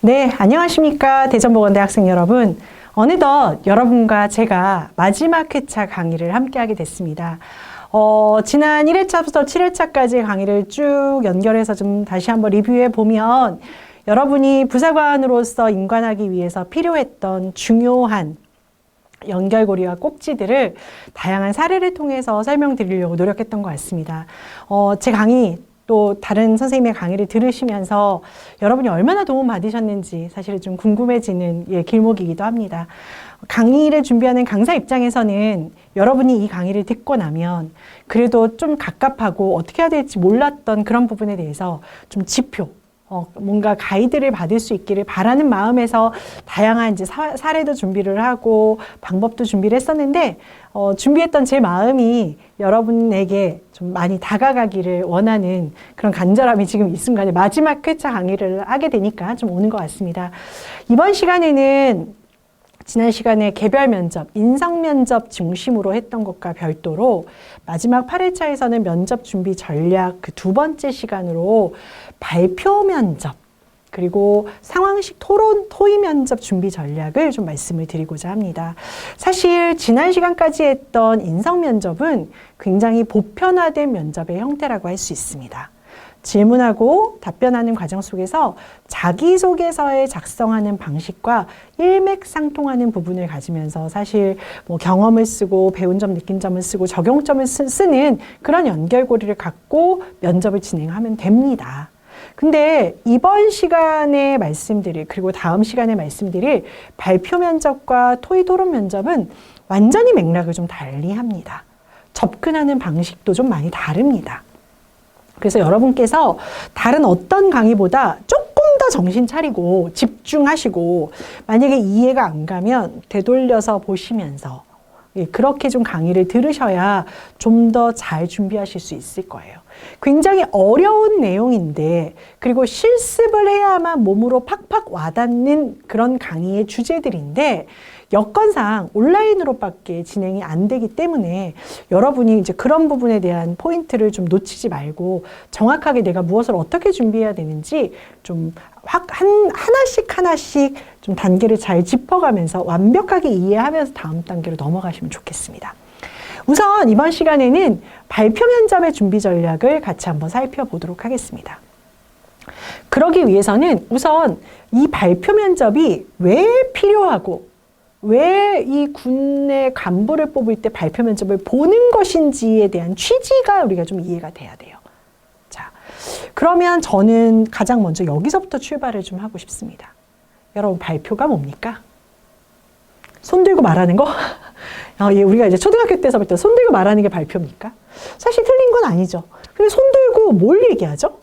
네, 안녕하십니까. 대전보건대 학생 여러분. 어느덧 여러분과 제가 마지막 회차 강의를 함께하게 됐습니다. 지난 1회차부터 7회차까지 강의를 쭉 연결해서 좀 다시 한번 리뷰해 보면 여러분이 부사관으로서 인관하기 위해서 필요했던 중요한 연결고리와 꼭지들을 다양한 사례를 통해서 설명드리려고 노력했던 것 같습니다. 제 강의 또 다른 선생님의 강의를 들으시면서 여러분이 얼마나 도움 받으셨는지 사실 좀 궁금해지는 길목이기도 합니다. 강의를 준비하는 강사 입장에서는 여러분이 이 강의를 듣고 나면 그래도 좀 갑갑하고 어떻게 해야 될지 몰랐던 그런 부분에 대해서 좀 지표, 뭔가 가이드를 받을 수 있기를 바라는 마음에서 다양한 이제 사례도 준비를 하고 방법도 준비를 했었는데, 준비했던 제 마음이 여러분에게 좀 많이 다가가기를 원하는 그런 간절함이 지금 이 순간에 마지막 회차 강의를 하게 되니까 좀 오는 것 같습니다. 이번 시간에는 지난 시간에 개별 면접, 인성 면접 중심으로 했던 것과 별도로 마지막 8회차에서는 면접 준비 전략 그 두 번째 시간으로 발표 면접, 그리고 상황식 토론, 토의 면접 준비 전략을 좀 말씀을 드리고자 합니다. 사실 지난 시간까지 했던 인성 면접은 굉장히 보편화된 면접의 형태라고 할 수 있습니다. 질문하고 답변하는 과정 속에서 자기소개서에 작성하는 방식과 일맥상통하는 부분을 가지면서 사실 뭐 경험을 쓰고 배운 점, 느낀 점을 쓰고 적용점을 쓰는 그런 연결고리를 갖고 면접을 진행하면 됩니다. 근데 이번 시간에 말씀드릴, 그리고 다음 시간에 말씀드릴 발표 면접과 토의 토론 면접은 완전히 맥락을 좀 달리합니다. 접근하는 방식도 좀 많이 다릅니다. 그래서 여러분께서 다른 어떤 강의보다 조금 더 정신 차리고 집중하시고, 만약에 이해가 안 가면 되돌려서 보시면서 그렇게 좀 강의를 들으셔야 좀 더 잘 준비하실 수 있을 거예요. 굉장히 어려운 내용인데, 그리고 실습을 해야만 몸으로 팍팍 와닿는 그런 강의의 주제들인데, 여건상 온라인으로밖에 진행이 안 되기 때문에 여러분이 이제 그런 부분에 대한 포인트를 좀 놓치지 말고 정확하게 내가 무엇을 어떻게 준비해야 되는지 좀 하나씩 좀 단계를 잘 짚어가면서 완벽하게 이해하면서 다음 단계로 넘어가시면 좋겠습니다. 우선 이번 시간에는 발표 면접의 준비 전략을 같이 한번 살펴보도록 하겠습니다. 그러기 위해서는 우선 이 발표 면접이 왜 필요하고 왜 이 군의 간부를 뽑을 때 발표 면접을 보는 것인지에 대한 취지가 우리가 좀 이해가 돼야 돼요. 자, 그러면 저는 가장 먼저 여기서부터 출발을 좀 하고 싶습니다. 여러분, 발표가 뭡니까? 손 들고 말하는 거? 우리가 이제 초등학교 때서부터 손 들고 말하는 게 발표입니까? 사실 틀린 건 아니죠. 근데 손 들고 뭘 얘기하죠?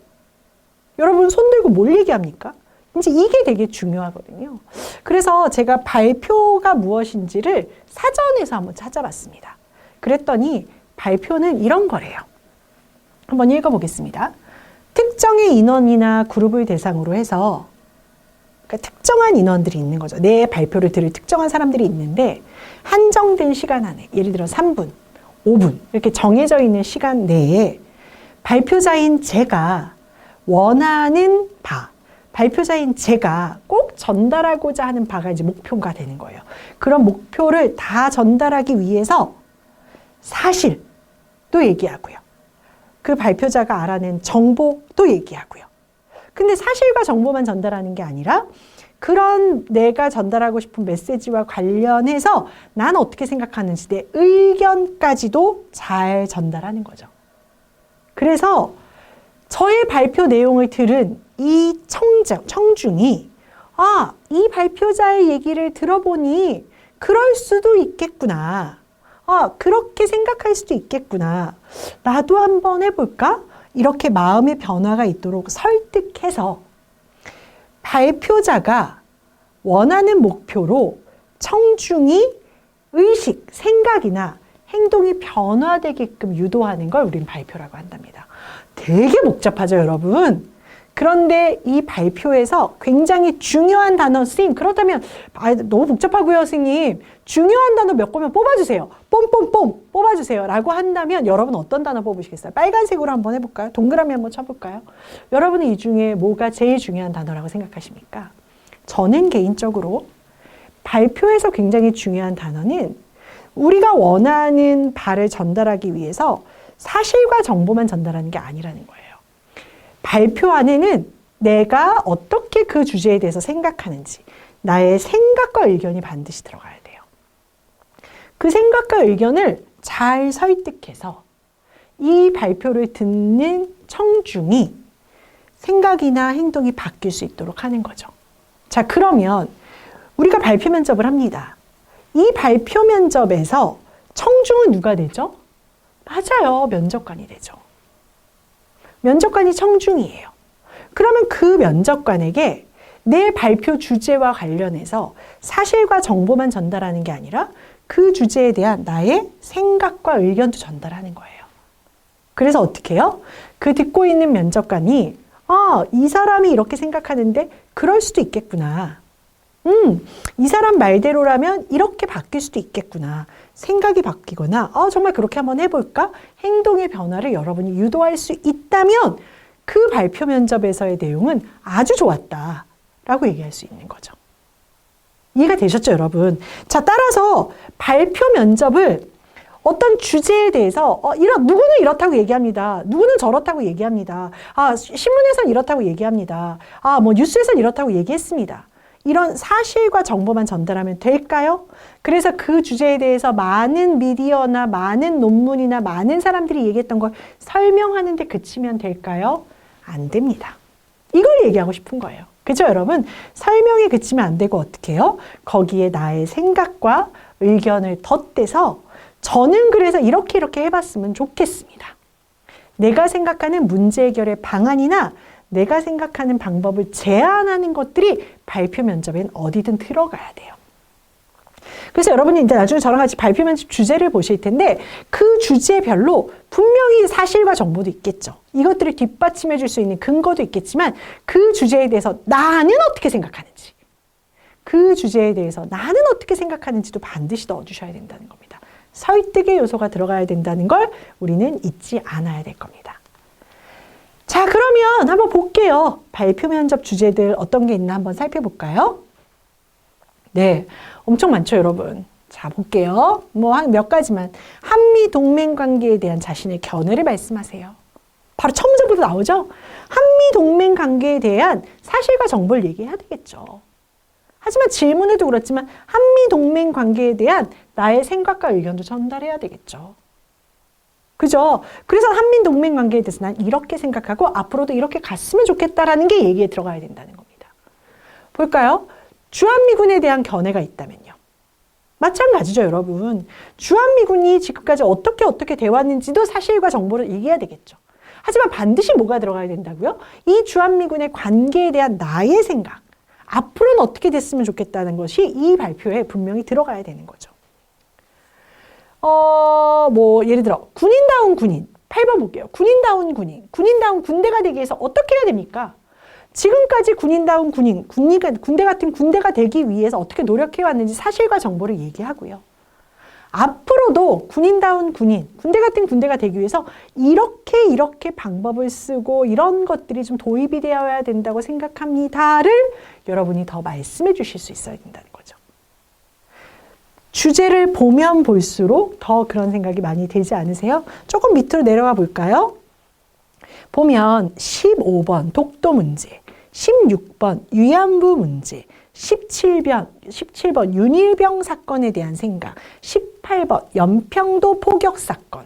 여러분, 손 들고 뭘 얘기합니까? 이제 이게 되게 중요하거든요. 그래서 제가 발표가 무엇인지를 사전에서 한번 찾아봤습니다. 그랬더니 발표는 이런 거래요. 한번 읽어보겠습니다. 특정의 인원이나 그룹을 대상으로 해서, 그러니까 특정한 인원들이 있는 거죠. 내 발표를 들을 특정한 사람들이 있는데 한정된 시간 안에, 예를 들어 3분, 5분 이렇게 정해져 있는 시간 내에 발표자인 제가 원하는 바, 발표자인 제가 꼭 전달하고자 하는 바가 이제 목표가 되는 거예요. 그런 목표를 다 전달하기 위해서 사실도 얘기하고요. 그 발표자가 알아낸 정보도 얘기하고요. 근데 사실과 정보만 전달하는 게 아니라 그런 내가 전달하고 싶은 메시지와 관련해서 난 어떻게 생각하는지 내 의견까지도 잘 전달하는 거죠. 그래서 저의 발표 내용을 들은 이 청중이 이 발표자의 얘기를 들어보니 그럴 수도 있겠구나. 그렇게 생각할 수도 있겠구나. 나도 한번 해볼까? 이렇게 마음의 변화가 있도록 설득해서 발표자가 원하는 목표로 청중이 의식, 생각이나 행동이 변화되게끔 유도하는 걸 우리는 발표라고 한답니다. 되게 복잡하죠, 여러분? 그런데 이 발표에서 굉장히 중요한 단어, 선생님, 그렇다면 너무 복잡하고요, 선생님. 중요한 단어 몇 개만 뽑아주세요. 뽐뽐뽐 뽑아주세요. 라고 한다면 여러분 어떤 단어 뽑으시겠어요? 빨간색으로 한번 해볼까요? 동그라미 한번 쳐볼까요? 여러분은 이 중에 뭐가 제일 중요한 단어라고 생각하십니까? 저는 개인적으로 발표에서 굉장히 중요한 단어는 우리가 원하는 바를 전달하기 위해서 사실과 정보만 전달하는 게 아니라는 거예요. 발표 안에는 내가 어떻게 그 주제에 대해서 생각하는지, 나의 생각과 의견이 반드시 들어가야 돼요. 그 생각과 의견을 잘 설득해서 이 발표를 듣는 청중이 생각이나 행동이 바뀔 수 있도록 하는 거죠. 자, 그러면 우리가 발표 면접을 합니다. 이 발표 면접에서 청중은 누가 되죠? 맞아요. 면접관이 되죠. 면접관이 청중이에요. 그러면 그 면접관에게 내 발표 주제와 관련해서 사실과 정보만 전달하는 게 아니라 그 주제에 대한 나의 생각과 의견도 전달하는 거예요. 그래서 어떻게 해요? 그 듣고 있는 면접관이 이 사람이 이렇게 생각하는데 그럴 수도 있겠구나. 이 사람 말대로라면 이렇게 바뀔 수도 있겠구나. 생각이 바뀌거나 정말 그렇게 한번 해볼까? 행동의 변화를 여러분이 유도할 수 있다면 그 발표 면접에서의 내용은 아주 좋았다 라고 얘기할 수 있는 거죠. 이해가 되셨죠, 여러분? 자, 따라서 발표 면접을 어떤 주제에 대해서 누구는 이렇다고 얘기합니다. 누구는 저렇다고 얘기합니다. 신문에서는 이렇다고 얘기합니다. 뉴스에서는 이렇다고 얘기했습니다. 이런 사실과 정보만 전달하면 될까요? 그래서 그 주제에 대해서 많은 미디어나 많은 논문이나 많은 사람들이 얘기했던 걸 설명하는 데 그치면 될까요? 안 됩니다. 이걸 얘기하고 싶은 거예요. 그죠, 여러분? 설명에 그치면 안 되고 어떻게 해요? 거기에 나의 생각과 의견을 덧대서 저는 그래서 이렇게 해봤으면 좋겠습니다. 내가 생각하는 문제 해결의 방안이나 내가 생각하는 방법을 제안하는 것들이 발표 면접엔 어디든 들어가야 돼요. 그래서 여러분이 이제 나중에 저랑 같이 발표 면접 주제를 보실 텐데 그 주제별로 분명히 사실과 정보도 있겠죠. 이것들을 뒷받침해 줄 수 있는 근거도 있겠지만 그 주제에 대해서 나는 어떻게 생각하는지, 그 주제에 대해서 나는 어떻게 생각하는지도 반드시 넣어주셔야 된다는 겁니다. 설득의 요소가 들어가야 된다는 걸 우리는 잊지 않아야 될 겁니다. 자, 그러면 한번 볼게요. 발표 면접 주제들 어떤 게 있나 한번 살펴볼까요? 네, 엄청 많죠, 여러분. 자, 볼게요. 한 몇 가지만. 한미 동맹 관계에 대한 자신의 견해를 말씀하세요. 바로 첫 문제부터 나오죠? 한미 동맹 관계에 대한 사실과 정보를 얘기해야 되겠죠. 하지만 질문에도 그렇지만 한미 동맹 관계에 대한 나의 생각과 의견도 전달해야 되겠죠. 그죠? 그래서 한미 동맹 관계에 대해서 난 이렇게 생각하고 앞으로도 이렇게 갔으면 좋겠다라는 게 얘기에 들어가야 된다는 겁니다. 볼까요? 주한미군에 대한 견해가 있다면요. 마찬가지죠, 여러분. 주한미군이 지금까지 어떻게 돼왔는지도 사실과 정보를 얘기해야 되겠죠. 하지만 반드시 뭐가 들어가야 된다고요? 이 주한미군의 관계에 대한 나의 생각, 앞으로는 어떻게 됐으면 좋겠다는 것이 이 발표에 분명히 들어가야 되는 거죠. 예를 들어, 군인다운 군인. 8번 볼게요. 군인다운 군인. 군인다운 군대가 되기 위해서 어떻게 해야 됩니까? 지금까지 군인다운 군인, 군대 같은 군대가 되기 위해서 어떻게 노력해왔는지 사실과 정보를 얘기하고요. 앞으로도 군인다운 군인, 군대 같은 군대가 되기 위해서 이렇게 방법을 쓰고 이런 것들이 좀 도입이 되어야 된다고 생각합니다를 여러분이 더 말씀해 주실 수 있어야 된다는 거죠. 주제를 보면 볼수록 더 그런 생각이 많이 들지 않으세요? 조금 밑으로 내려가 볼까요? 보면 15번 독도 문제, 16번 위안부 문제, 17번 윤일병 사건에 대한 생각, 18번 연평도 포격 사건.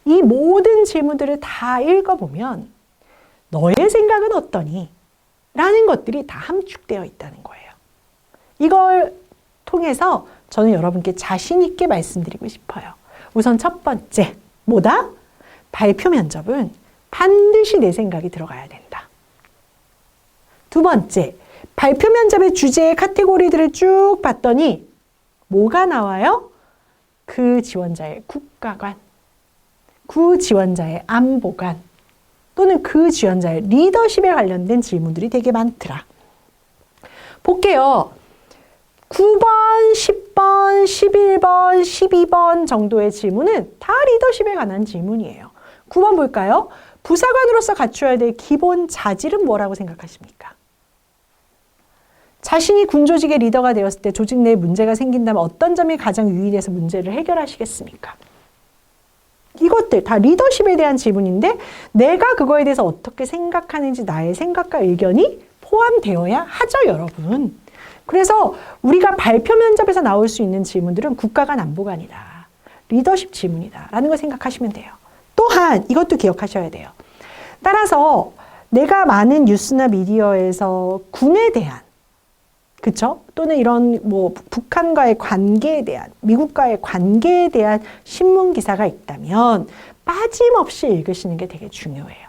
이 모든 질문들을 다 읽어보면 너의 생각은 어떠니? 라는 것들이 다 함축되어 있다는 거예요. 이걸 통해서 저는 여러분께 자신 있게 말씀드리고 싶어요. 우선 첫 번째, 뭐다? 발표 면접은 반드시 내 생각이 들어가야 된다. 두 번째, 발표 면접의 주제의 카테고리들을 쭉 봤더니 뭐가 나와요? 그 지원자의 국가관, 그 지원자의 안보관, 또는 그 지원자의 리더십에 관련된 질문들이 되게 많더라. 볼게요. 9번, 10번, 11번, 12번 정도의 질문은 다 리더십에 관한 질문이에요. 9번 볼까요? 부사관으로서 갖춰야 될 기본 자질은 뭐라고 생각하십니까? 자신이 군조직의 리더가 되었을 때 조직 내에 문제가 생긴다면 어떤 점이 가장 유의돼서 문제를 해결하시겠습니까? 이것들 다 리더십에 대한 질문인데 내가 그거에 대해서 어떻게 생각하는지 나의 생각과 의견이 포함되어야 하죠, 여러분. 그래서 우리가 발표 면접에서 나올 수 있는 질문들은 국가간 안보관이다. 리더십 질문이다. 라는 걸 생각하시면 돼요. 또한 이것도 기억하셔야 돼요. 따라서 내가 많은 뉴스나 미디어에서 군에 대한 그쵸? 또는 이런 뭐 북한과의 관계에 대한 미국과의 관계에 대한 신문 기사가 있다면 빠짐없이 읽으시는 게 되게 중요해요.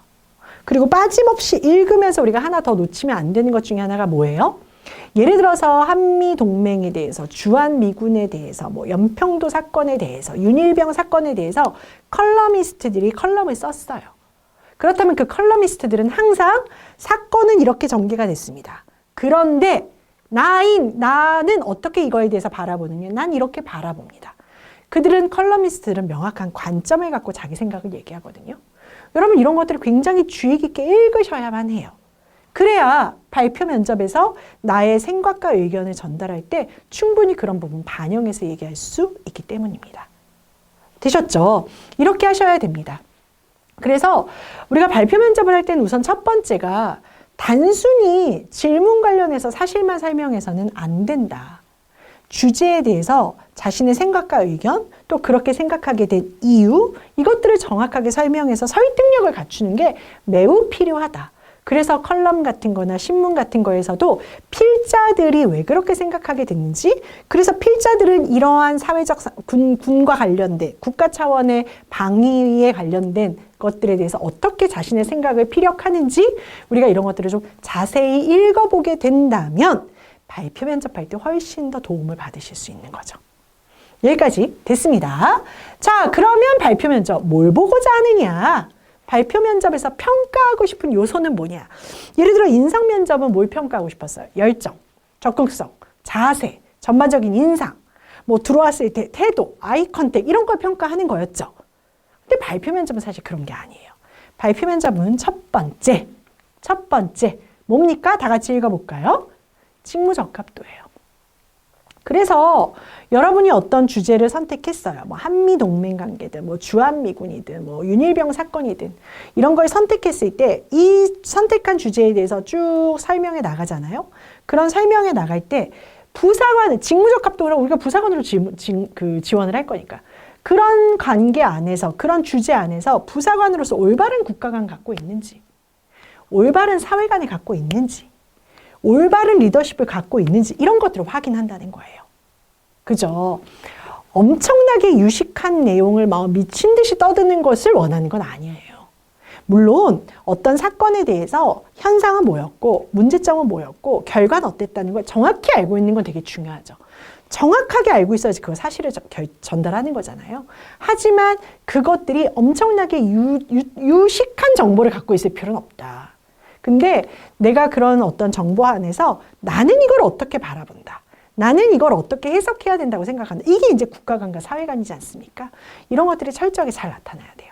그리고 빠짐없이 읽으면서 우리가 하나 더 놓치면 안 되는 것 중에 하나가 뭐예요? 예를 들어서 한미 동맹에 대해서, 주한미군에 대해서, 뭐 연평도 사건에 대해서, 윤일병 사건에 대해서 컬러미스트들이 컬럼을 썼어요. 그렇다면 그 컬러미스트들은 항상 사건은 이렇게 전개가 됐습니다. 그런데 나는 어떻게 이거에 대해서 바라보느냐? 난 이렇게 바라봅니다. 그들은 컬러미스트들은 명확한 관점을 갖고 자기 생각을 얘기하거든요. 여러분 이런 것들을 굉장히 주의 깊게 읽으셔야만 해요. 그래야 발표 면접에서 나의 생각과 의견을 전달할 때 충분히 그런 부분 반영해서 얘기할 수 있기 때문입니다. 되셨죠? 이렇게 하셔야 됩니다. 그래서 우리가 발표 면접을 할 때는 우선 첫 번째가 단순히 질문 관련해서 사실만 설명해서는 안 된다. 주제에 대해서 자신의 생각과 의견, 또 그렇게 생각하게 된 이유, 이것들을 정확하게 설명해서 설득력을 갖추는 게 매우 필요하다. 그래서 컬럼 같은 거나 신문 같은 거에서도 필자들이 왜 그렇게 생각하게 됐는지, 그래서 필자들은 이러한 사회적, 군과 관련된, 국가 차원의 방위에 관련된 것들에 대해서 어떻게 자신의 생각을 피력하는지 우리가 이런 것들을 좀 자세히 읽어보게 된다면 발표 면접할 때 훨씬 더 도움을 받으실 수 있는 거죠. 여기까지 됐습니다. 자, 그러면 발표 면접 뭘 보고자 하느냐? 발표 면접에서 평가하고 싶은 요소는 뭐냐? 예를 들어 인상 면접은 뭘 평가하고 싶었어요? 열정, 적극성, 자세, 전반적인 인상, 뭐 들어왔을 때 태도, 아이 컨택 이런 걸 평가하는 거였죠. 근데 발표 면접은 사실 그런 게 아니에요. 발표 면접은 첫 번째 뭡니까? 다 같이 읽어볼까요? 직무적합도예요. 그래서 여러분이 어떤 주제를 선택했어요. 뭐 한미동맹 관계든 뭐 주한미군이든 뭐 윤일병 사건이든 이런 걸 선택했을 때 이 선택한 주제에 대해서 쭉 설명해 나가잖아요. 그런 설명해 나갈 때 부사관, 직무적합도로 우리가 부사관으로 지원을 할 거니까 그런 관계 안에서, 그런 주제 안에서 부사관으로서 올바른 국가관 갖고 있는지, 올바른 사회관을 갖고 있는지, 올바른 리더십을 갖고 있는지 이런 것들을 확인한다는 거예요. 그죠? 엄청나게 유식한 내용을 막 미친 듯이 떠드는 것을 원하는 건 아니에요. 물론 어떤 사건에 대해서 현상은 뭐였고 문제점은 뭐였고 결과는 어땠다는 걸 정확히 알고 있는 건 되게 중요하죠. 정확하게 알고 있어야지 그 사실을 전달하는 거잖아요. 하지만 그것들이 엄청나게 유식한 정보를 갖고 있을 필요는 없다. 근데 내가 그런 어떤 정보 안에서 나는 이걸 어떻게 바라본다. 나는 이걸 어떻게 해석해야 된다고 생각한다. 이게 이제 국가관과 사회관이지 않습니까? 이런 것들이 철저하게 잘 나타나야 돼요.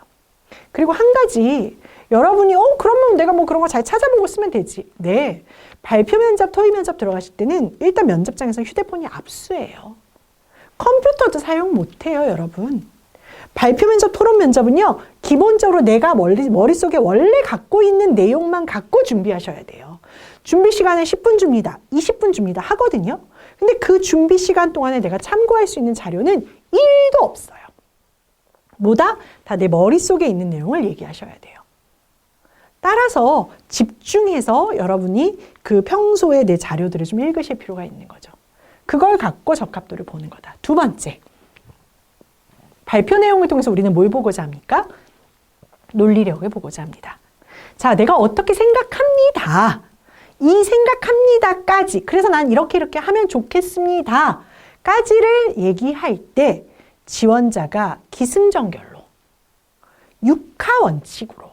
그리고 한 가지 여러분이 그러면 내가 뭐 그런 거 잘 찾아보고 쓰면 되지. 네. 발표 면접, 토의 면접 들어가실 때는 일단 면접장에서 휴대폰이 압수해요. 컴퓨터도 사용 못해요, 여러분. 발표 면접, 토론 면접은요, 기본적으로 내가 머릿속에 원래 갖고 있는 내용만 갖고 준비하셔야 돼요. 준비 시간에 10분 줍니다. 20분 줍니다. 하거든요. 근데 그 준비 시간 동안에 내가 참고할 수 있는 자료는 1도 없어요. 뭐다? 다 내 머릿속에 있는 내용을 얘기하셔야 돼요. 따라서 집중해서 여러분이 그 평소에 내 자료들을 좀 읽으실 필요가 있는 거죠. 그걸 갖고 적합도를 보는 거다. 두 번째. 발표 내용을 통해서 우리는 뭘 보고자 합니까? 논리력을 보고자 합니다. 자, 내가 어떻게 생각합니다. 이 생각합니다까지. 그래서 난 이렇게 하면 좋겠습니다. 까지를 얘기할 때 지원자가 기승전결로 육하 원칙으로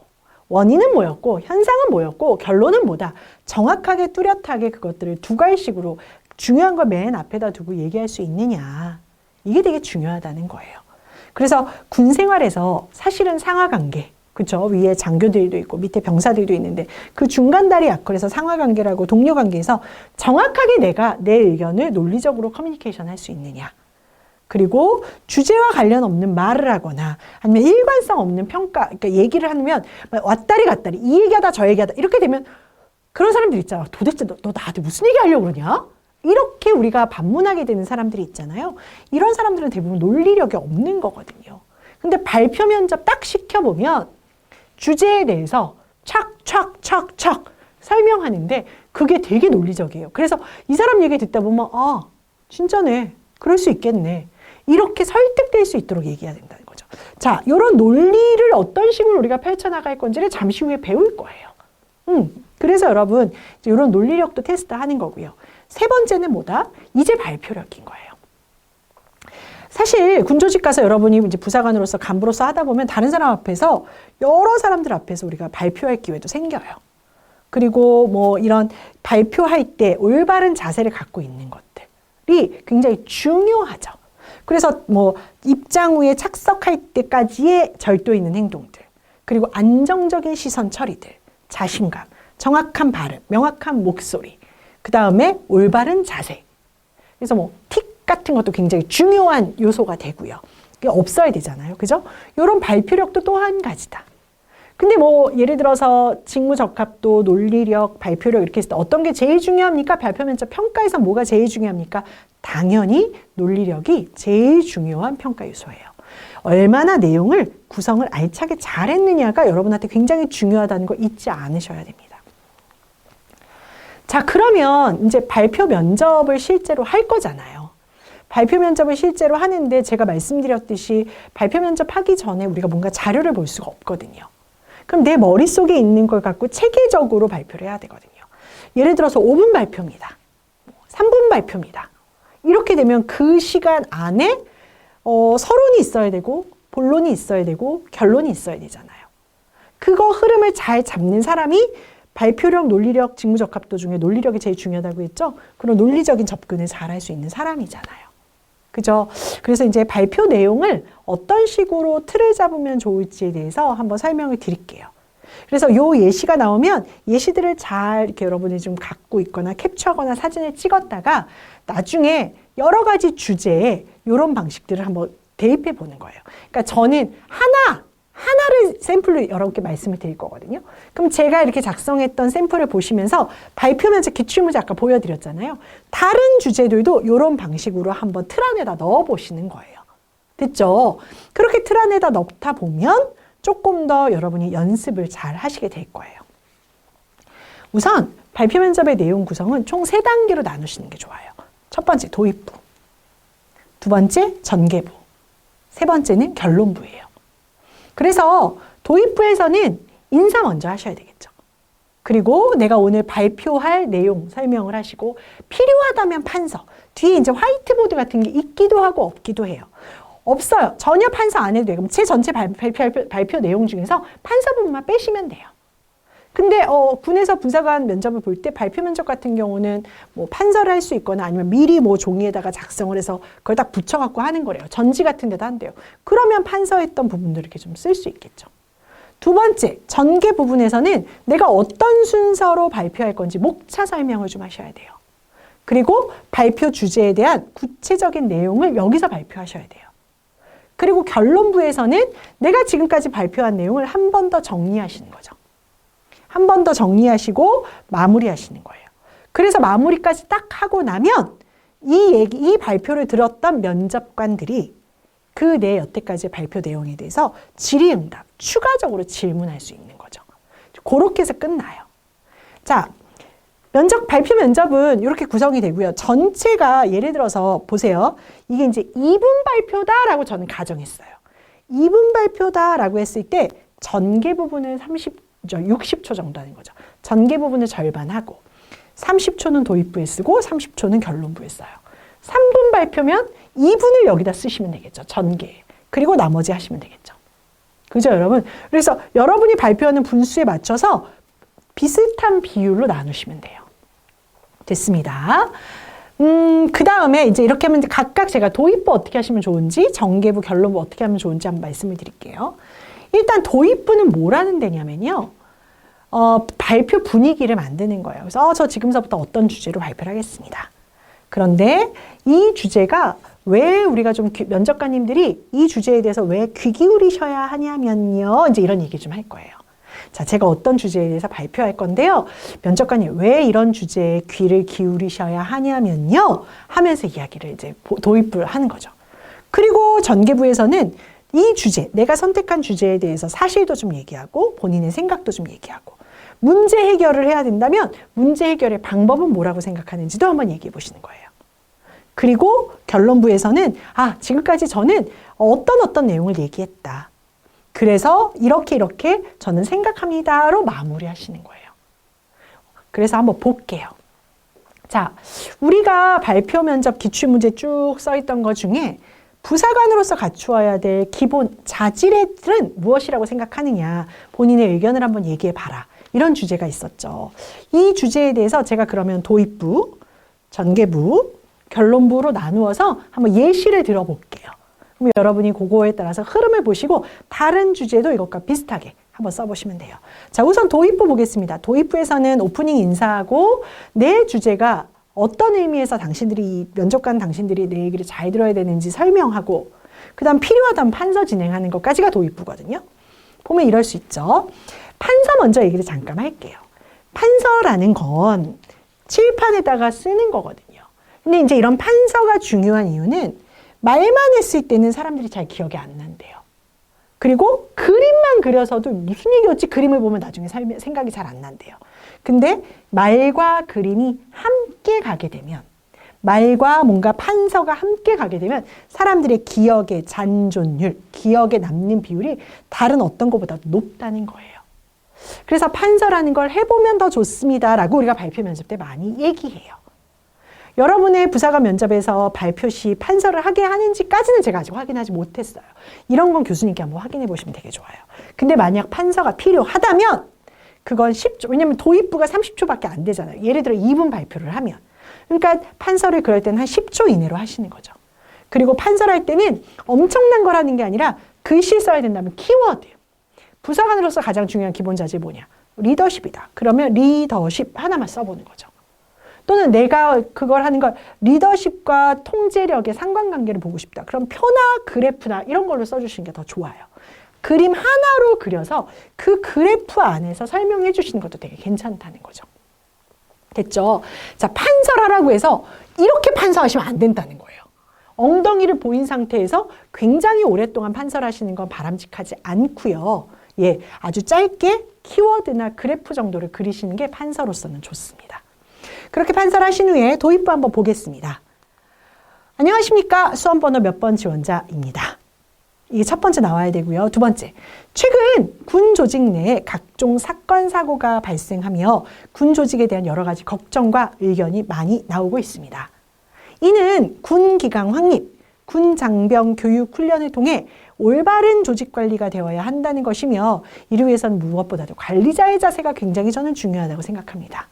원인은 뭐였고 현상은 뭐였고 결론은 뭐다. 정확하게 뚜렷하게 그것들을 두 갈식으로 중요한 걸 맨 앞에다 두고 얘기할 수 있느냐. 이게 되게 중요하다는 거예요. 그래서 군 생활에서 사실은 상하관계, 그쵸? 위에 장교들도 있고 밑에 병사들도 있는데 그 중간 다리 역할에서 상하관계라고 동료관계에서 정확하게 내가 내 의견을 논리적으로 커뮤니케이션 할 수 있느냐. 그리고 주제와 관련 없는 말을 하거나 아니면 일관성 없는 평가, 그러니까 얘기를 하면 왔다리 갔다리 이 얘기하다 저 얘기하다 이렇게 되면 그런 사람들 있잖아. 도대체 너 나한테 무슨 얘기 하려고 그러냐? 이렇게 우리가 반문하게 되는 사람들이 있잖아요. 이런 사람들은 대부분 논리력이 없는 거거든요. 근데 발표 면접 딱 시켜보면 주제에 대해서 착착착착 설명하는데 그게 되게 논리적이에요. 그래서 이 사람 얘기 듣다 보면 아 진짜네. 그럴 수 있겠네. 이렇게 설득될 수 있도록 얘기해야 된다는 거죠. 자, 이런 논리를 어떤 식으로 우리가 펼쳐나갈 건지를 잠시 후에 배울 거예요. 그래서 여러분 이런 논리력도 테스트하는 거고요. 세 번째는 뭐다? 이제 발표력인 거예요. 사실 군조직 가서 여러분이 이제 부사관으로서 간부로서 하다 보면 다른 사람 앞에서 여러 사람들 앞에서 우리가 발표할 기회도 생겨요. 그리고 뭐 이런 발표할 때 올바른 자세를 갖고 있는 것들이 굉장히 중요하죠. 그래서 뭐 입장 후에 착석할 때까지의 절도 있는 행동들, 그리고 안정적인 시선 처리들, 자신감, 정확한 발음, 명확한 목소리, 그 다음에 올바른 자세. 그래서 뭐 틱 같은 것도 굉장히 중요한 요소가 되고요. 그게 없어야 되잖아요. 그죠? 이런 발표력도 또 한 가지다. 근데 뭐 예를 들어서 직무적합도, 논리력, 발표력 이렇게 했을 때 어떤 게 제일 중요합니까? 발표 면접 평가에서 뭐가 제일 중요합니까? 당연히 논리력이 제일 중요한 평가 요소예요. 얼마나 내용을 구성을 알차게 잘했느냐가 여러분한테 굉장히 중요하다는 거 잊지 않으셔야 됩니다. 자, 그러면 이제 발표 면접을 실제로 할 거잖아요. 발표 면접을 실제로 하는데 제가 말씀드렸듯이 발표 면접 하기 전에 우리가 뭔가 자료를 볼 수가 없거든요. 그럼 내 머릿속에 있는 걸 갖고 체계적으로 발표를 해야 되거든요. 예를 들어서 5분 발표입니다. 3분 발표입니다. 이렇게 되면 그 시간 안에 서론이 있어야 되고 본론이 있어야 되고 결론이 있어야 되잖아요. 그거 흐름을 잘 잡는 사람이 발표력, 논리력, 직무적합도 중에 논리력이 제일 중요하다고 했죠. 그런 논리적인 접근을 잘 할 수 있는 사람이잖아요. 그죠? 그래서 이제 발표 내용을 어떤 식으로 틀을 잡으면 좋을지에 대해서 한번 설명을 드릴게요. 그래서 요 예시가 나오면 예시들을 잘 이렇게 여러분이 좀 갖고 있거나 캡처하거나 사진을 찍었다가 나중에 여러 가지 주제에 이런 방식들을 한번 대입해 보는 거예요. 그러니까 저는 하나를 샘플로 여러분께 말씀을 드릴 거거든요. 그럼 제가 이렇게 작성했던 샘플을 보시면서 발표면서 기출문제 아까 보여드렸잖아요. 다른 주제들도 이런 방식으로 한번 틀 안에다 넣어보시는 거예요. 됐죠? 그렇게 틀 안에다 넣다 보면 조금 더 여러분이 연습을 잘 하시게 될 거예요. 우선 발표 면접의 내용 구성은 총 3단계로 나누시는 게 좋아요. 첫 번째 도입부, 두 번째 전개부, 세 번째는 결론부예요. 그래서 도입부에서는 인사 먼저 하셔야 되겠죠. 그리고 내가 오늘 발표할 내용 설명을 하시고 필요하다면 판서, 뒤에 이제 화이트보드 같은 게 있기도 하고 없기도 해요. 없어요. 전혀 판서 안 해도 돼요. 그럼 제 전체 발표 내용 중에서 판서 부분만 빼시면 돼요. 근데 군에서 부사관 면접을 볼 때 발표 면접 같은 경우는 뭐 판서를 할 수 있거나 아니면 미리 뭐 종이에다가 작성을 해서 그걸 딱 붙여갖고 하는 거래요. 전지 같은 데도 한대요. 그러면 판서했던 부분들을 이렇게 좀 쓸 수 있겠죠. 두 번째, 전개 부분에서는 내가 어떤 순서로 발표할 건지 목차 설명을 좀 하셔야 돼요. 그리고 발표 주제에 대한 구체적인 내용을 여기서 발표하셔야 돼요. 그리고 결론부에서는 내가 지금까지 발표한 내용을 한 번 더 정리하시는 거죠. 한 번 더 정리하시고 마무리하시는 거예요. 그래서 마무리까지 딱 하고 나면 이 발표를 들었던 면접관들이 그 내 여태까지 발표 내용에 대해서 질의응답, 추가적으로 질문할 수 있는 거죠. 그렇게 해서 끝나요. 자, 발표 면접은 이렇게 구성이 되고요. 전체가 예를 들어서 보세요. 이게 이제 2분 발표다라고 저는 가정했어요. 2분 발표다라고 했을 때 전개 부분은 60초 정도 하는 거죠. 전개 부분을 절반하고 30초는 도입부에 쓰고 30초는 결론부에 써요. 3분 발표면 2분을 여기다 쓰시면 되겠죠. 전개. 그리고 나머지 하시면 되겠죠. 그죠, 여러분? 그래서 여러분이 발표하는 분수에 맞춰서 비슷한 비율로 나누시면 돼요. 됐습니다. 그 다음에 이제 이렇게 하면 각각 제가 도입부 어떻게 하시면 좋은지, 전개부, 결론부 어떻게 하면 좋은지 한번 말씀을 드릴게요. 일단 도입부는 뭐라는 데냐면요. 발표 분위기를 만드는 거예요. 그래서 저 지금서부터 어떤 주제로 발표를 하겠습니다. 그런데 이 주제가 왜 우리가 좀 면접관님들이 이 주제에 대해서 왜 귀 기울이셔야 하냐면요. 이제 이런 얘기 좀 할 거예요. 자, 제가 어떤 주제에 대해서 발표할 건데요. 면접관님 왜 이런 주제에 귀를 기울이셔야 하냐면요. 하면서 이야기를 이제 도입부를 하는 거죠. 그리고 전개부에서는 이 주제, 내가 선택한 주제에 대해서 사실도 좀 얘기하고 본인의 생각도 좀 얘기하고 문제 해결을 해야 된다면 문제 해결의 방법은 뭐라고 생각하는지도 한번 얘기해 보시는 거예요. 그리고 결론부에서는 지금까지 저는 어떤 내용을 얘기했다. 그래서 이렇게 저는 생각합니다로 마무리하시는 거예요. 그래서 한번 볼게요. 자, 우리가 발표 면접 기출문제 쭉 써있던 것 중에 부사관으로서 갖추어야 될 기본 자질들은 무엇이라고 생각하느냐. 본인의 의견을 한번 얘기해 봐라. 이런 주제가 있었죠. 이 주제에 대해서 제가 그러면 도입부, 전개부, 결론부로 나누어서 한번 예시를 들어볼게요. 그럼 여러분이 그거에 따라서 흐름을 보시고 다른 주제도 이것과 비슷하게 한번 써보시면 돼요. 자, 우선 도입부 보겠습니다. 도입부에서는 오프닝 인사하고 내 주제가 어떤 의미에서 면접관 당신들이 내 얘기를 잘 들어야 되는지 설명하고 그 다음 필요하다면 판서 진행하는 것까지가 도입부거든요. 보면 이럴 수 있죠. 판서 먼저 얘기를 잠깐 할게요. 판서라는 건 칠판에다가 쓰는 거거든요. 근데 이제 이런 판서가 중요한 이유는 말만 했을 때는 사람들이 잘 기억이 안 난대요. 그리고 그림만 그려서도 무슨 얘기였지? 그림을 보면 나중에 생각이 잘 안 난대요. 근데 말과 그림이 함께 가게 되면 말과 뭔가 판서가 함께 가게 되면 사람들의 기억의 잔존율, 기억에 남는 비율이 다른 어떤 것보다 높다는 거예요. 그래서 판서라는 걸 해보면 더 좋습니다라고 우리가 발표 면접 때 많이 얘기해요. 여러분의 부사관 면접에서 발표 시 판서를 하게 하는지까지는 제가 아직 확인하지 못했어요. 이런 건 교수님께 한번 확인해 보시면 되게 좋아요. 근데 만약 판서가 필요하다면 그건 10초, 왜냐면 도입부가 30초밖에 안 되잖아요. 예를 들어 2분 발표를 하면. 그러니까 판서를 그럴 때는 한 10초 이내로 하시는 거죠. 그리고 판서를 할 때는 엄청난 걸 하는 게 아니라 글씨 써야 된다면 키워드. 부사관으로서 가장 중요한 기본 자질이 뭐냐? 리더십이다. 그러면 리더십 하나만 써보는 거죠. 또는 내가 그걸 하는 걸 리더십과 통제력의 상관관계를 보고 싶다. 그럼 표나 그래프나 이런 걸로 써주시는 게 더 좋아요. 그림 하나로 그려서 그 그래프 안에서 설명해 주시는 것도 되게 괜찮다는 거죠. 됐죠? 자, 판서라고 해서 이렇게 판서하시면 안 된다는 거예요. 엉덩이를 보인 상태에서 굉장히 오랫동안 판서를 하시는 건 바람직하지 않고요. 예, 아주 짧게 키워드나 그래프 정도를 그리시는 게 판서로서는 좋습니다. 그렇게 판서를 하신 후에 도입부 한번 보겠습니다. 안녕하십니까? 수험번호 몇 번 지원자입니다. 이게 첫 번째 나와야 되고요. 두 번째, 최근 군 조직 내에 각종 사건, 사고가 발생하며 군 조직에 대한 여러 가지 걱정과 의견이 많이 나오고 있습니다. 이는 군 기강 확립, 군 장병 교육 훈련을 통해 올바른 조직 관리가 되어야 한다는 것이며 이를 위해서는 무엇보다도 관리자의 자세가 굉장히 저는 중요하다고 생각합니다.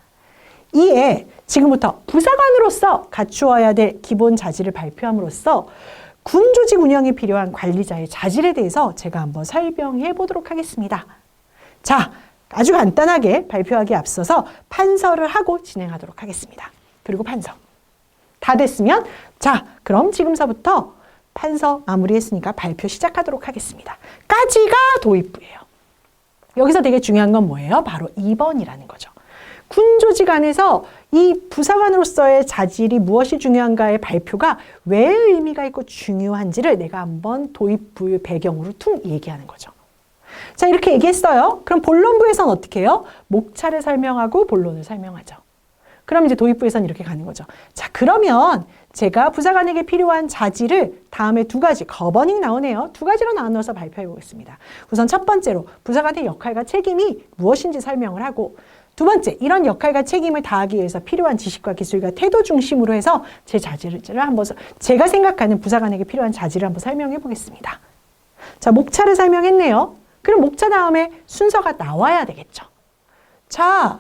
이에 지금부터 부사관으로서 갖추어야 될 기본 자질을 발표함으로써 군 조직 운영에 필요한 관리자의 자질에 대해서 제가 한번 설명해 보도록 하겠습니다. 자, 아주 간단하게 발표하기에 앞서서 판서를 하고 진행하도록 하겠습니다. 그리고 판서. 다 됐으면 자, 그럼 지금서부터 판서 마무리했으니까 발표 시작하도록 하겠습니다. 까지가 도입부예요. 여기서 되게 중요한 건 뭐예요? 바로 2번이라는 거죠. 군 조직 안에서 이 부사관으로서의 자질이 무엇이 중요한가의 발표가 왜 의미가 있고 중요한지를 내가 한번 도입부의 배경으로 퉁 얘기하는 거죠. 자, 이렇게 얘기했어요. 그럼 본론부에서는 어떻게 해요? 목차를 설명하고 본론을 설명하죠. 그럼 이제 도입부에서는 이렇게 가는 거죠. 자, 그러면 제가 부사관에게 필요한 자질을 다음에 두 가지, 거버닝 나오네요. 두 가지로 나눠서 발표해 보겠습니다. 우선 첫 번째로 부사관의 역할과 책임이 무엇인지 설명을 하고 두 번째, 이런 역할과 책임을 다하기 위해서 필요한 지식과 기술과 태도 중심으로 해서 제 자질을 한번, 제가 생각하는 부사관에게 필요한 자질을 한번 설명해 보겠습니다. 자, 목차를 설명했네요. 그럼 목차 다음에 순서가 나와야 되겠죠. 자,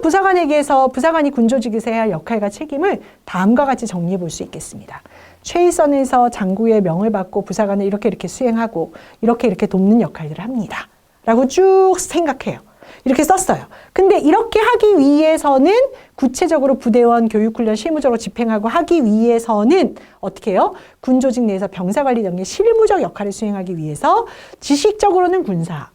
부사관에게서 부사관이 군조직에서 해야 할 역할과 책임을 다음과 같이 정리해 볼 수 있겠습니다. 최일선에서 장구의 명을 받고 부사관을 이렇게 수행하고 이렇게 돕는 역할들을 합니다. 라고 쭉 생각해요. 이렇게 썼어요. 근데 이렇게 하기 위해서는 구체적으로 부대원 교육훈련 실무적으로 집행하고 하기 위해서는 어떻게 해요? 군조직 내에서 병사관리 등의 실무적 역할을 수행하기 위해서 지식적으로는 군사,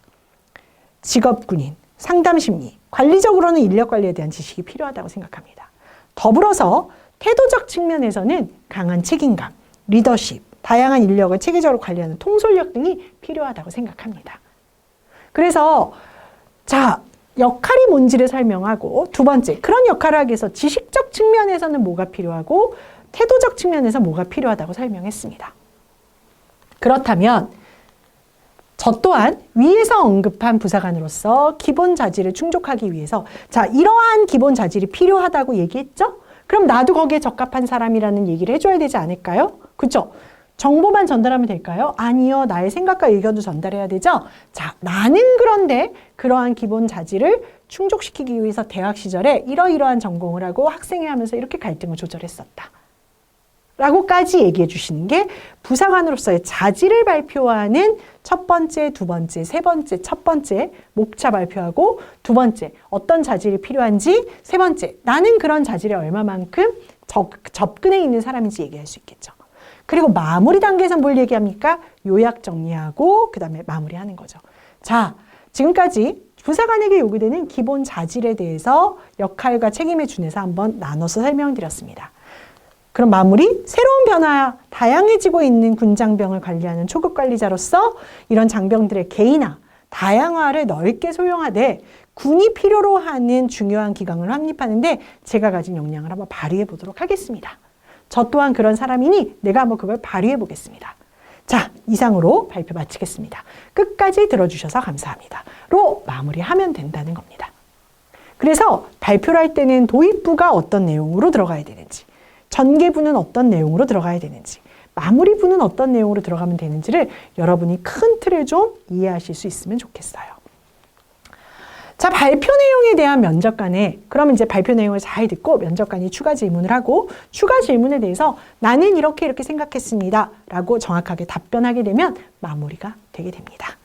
직업군인, 상담심리, 관리적으로는 인력관리에 대한 지식이 필요하다고 생각합니다. 더불어서 태도적 측면에서는 강한 책임감, 리더십, 다양한 인력을 체계적으로 관리하는 통솔력 등이 필요하다고 생각합니다. 그래서 자, 역할이 뭔지를 설명하고 두 번째, 그런 역할을 하기 위해서 지식적 측면에서는 뭐가 필요하고 태도적 측면에서 뭐가 필요하다고 설명했습니다. 그렇다면 저 또한 위에서 언급한 부사관으로서 기본 자질을 충족하기 위해서 자, 이러한 기본 자질이 필요하다고 얘기했죠? 그럼 나도 거기에 적합한 사람이라는 얘기를 해줘야 되지 않을까요? 그렇죠? 정보만 전달하면 될까요? 아니요. 나의 생각과 의견도 전달해야 되죠? 자, 나는 그런데 그러한 기본 자질을 충족시키기 위해서 대학 시절에 이러이러한 전공을 하고 학생회 하면서 이렇게 갈등을 조절했었다. 라고까지 얘기해 주시는 게 부사관으로서의 자질을 발표하는 첫 번째, 두 번째, 세 번째, 첫 번째 목차 발표하고 두 번째 어떤 자질이 필요한지 세 번째 나는 그런 자질에 얼마만큼 접근해 있는 사람인지 얘기할 수 있겠죠. 그리고 마무리 단계에서 뭘 얘기합니까? 요약 정리하고 그 다음에 마무리하는 거죠. 자, 지금까지 부사관에게 요구되는 기본 자질에 대해서 역할과 책임에 준해서 한번 나눠서 설명드렸습니다. 그럼 마무리, 새로운 변화, 다양해지고 있는 군장병을 관리하는 초급 관리자로서 이런 장병들의 개인화, 다양화를 넓게 소용하되 군이 필요로 하는 중요한 기강을 확립하는데 제가 가진 역량을 한번 발휘해 보도록 하겠습니다. 저 또한 그런 사람이니 내가 한번 그걸 발휘해 보겠습니다. 자, 이상으로 발표 마치겠습니다. 끝까지 들어주셔서 감사합니다. 로 마무리하면 된다는 겁니다. 그래서 발표를 할 때는 도입부가 어떤 내용으로 들어가야 되는지, 전개부는 어떤 내용으로 들어가야 되는지, 마무리부는 어떤 내용으로 들어가면 되는지를 여러분이 큰 틀을 좀 이해하실 수 있으면 좋겠어요. 자, 발표 내용에 대한 면접관에 그러면 이제 발표 내용을 잘 듣고 면접관이 추가 질문을 하고 추가 질문에 대해서 나는 이렇게 생각했습니다 라고 정확하게 답변하게 되면 마무리가 되게 됩니다.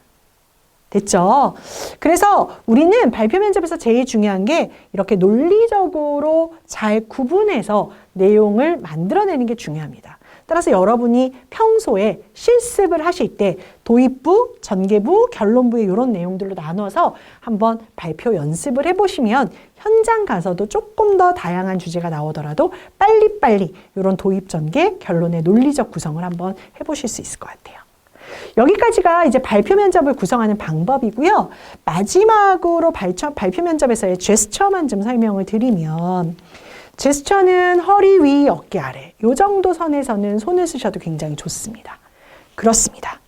됐죠? 그래서 우리는 발표 면접에서 제일 중요한 게 이렇게 논리적으로 잘 구분해서 내용을 만들어내는 게 중요합니다. 따라서 여러분이 평소에 실습을 하실 때 도입부, 전개부, 결론부의 이런 내용들로 나눠서 한번 발표 연습을 해보시면 현장 가서도 조금 더 다양한 주제가 나오더라도 빨리빨리 이런 도입, 전개, 결론의 논리적 구성을 한번 해보실 수 있을 것 같아요. 여기까지가 이제 발표 면접을 구성하는 방법이고요. 마지막으로 발표 면접에서의 제스처만 좀 설명을 드리면 제스처는 허리 위, 어깨 아래 이 정도 선에서는 손을 쓰셔도 굉장히 좋습니다. 그렇습니다.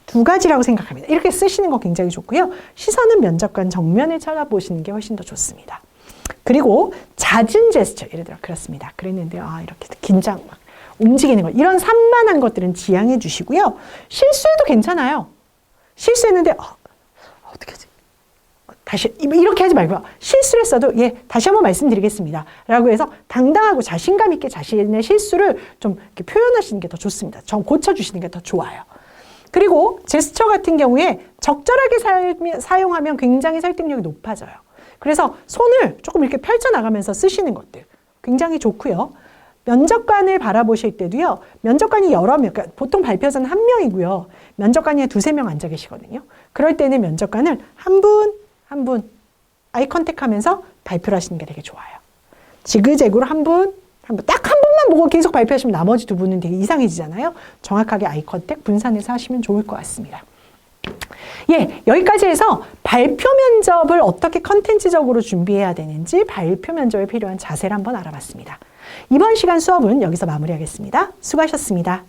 두 가지라고 생각합니다. 이렇게 쓰시는 거 굉장히 좋고요. 시선은 면접관 정면을 쳐다보시는 게 훨씬 더 좋습니다. 그리고 잦은 제스처, 예를 들어 그렇습니다. 그랬는데 이렇게 긴장 막 움직이는 거 이런 산만한 것들은 지양해 주시고요. 실수해도 괜찮아요. 실수했는데 어떻게 하지? 다시 이렇게 하지 말고요. 실수를 했어도 다시 한번 말씀드리겠습니다. 라고 해서 당당하고 자신감 있게 자신의 실수를 좀 이렇게 표현하시는 게 더 좋습니다. 좀 고쳐주시는 게 더 좋아요. 그리고 제스처 같은 경우에 적절하게 사용하면 굉장히 설득력이 높아져요. 그래서 손을 조금 이렇게 펼쳐나가면서 쓰시는 것들 굉장히 좋고요. 면접관을 바라보실 때도요. 면접관이 여러 명, 그러니까 보통 발표자는 한 명이고요. 면접관이 두세 명 앉아 계시거든요. 그럴 때는 면접관을 한 분 아이 컨택하면서 발표를 하시는 게 되게 좋아요. 지그재그로 딱 한 분만 보고 계속 발표하시면 나머지 두 분은 되게 이상해지잖아요. 정확하게 아이 컨택 분산해서 하시면 좋을 것 같습니다. 여기까지 해서 발표 면접을 어떻게 컨텐츠적으로 준비해야 되는지 발표 면접에 필요한 자세를 한번 알아봤습니다. 이번 시간 수업은 여기서 마무리하겠습니다. 수고하셨습니다.